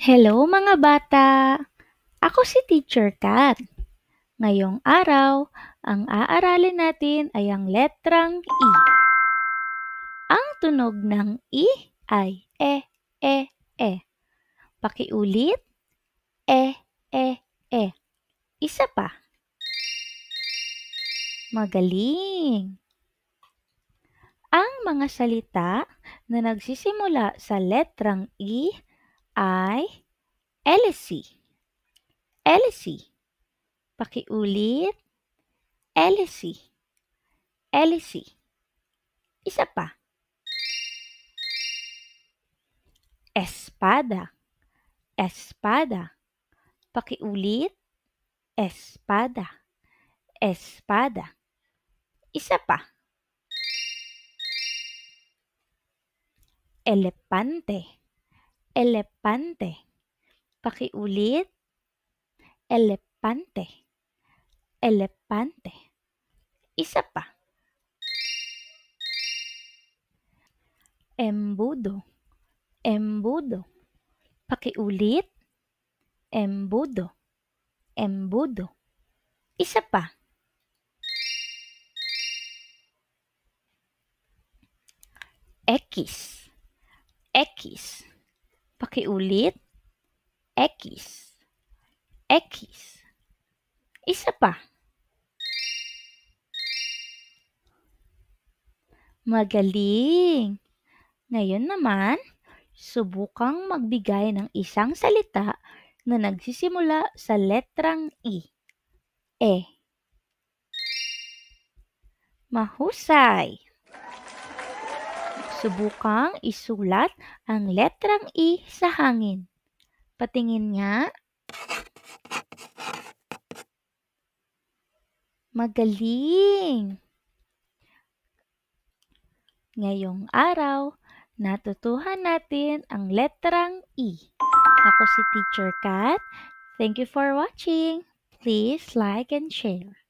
Hello mga bata! Ako si Teacher Kat. Ngayong araw, ang aaralin natin ay ang letrang I. Ang tunog ng I ay e. Pakiulit, e. Isa pa. Magaling! Ang mga salita na nagsisimula sa letrang I ay Elsie. Pakiulit, Elsie. Isa pa. Espada. Pakiulit, espada. Isa pa. Elepante. Pakiulit, elepante. Isa pa. Embudo. Pakiulit, embudo. Isa pa. X. Pakiulit, X. Isa pa. Magaling! Ngayon naman, subukang magbigay ng isang salita na nagsisimula sa letrang I. Mahusay! Subukang isulat ang letrang I sa hangin. Patingin nga. Magaling! Ngayong araw, natutuhan natin ang letrang I. Ako si Teacher Kat. Thank you for watching. Please like and share.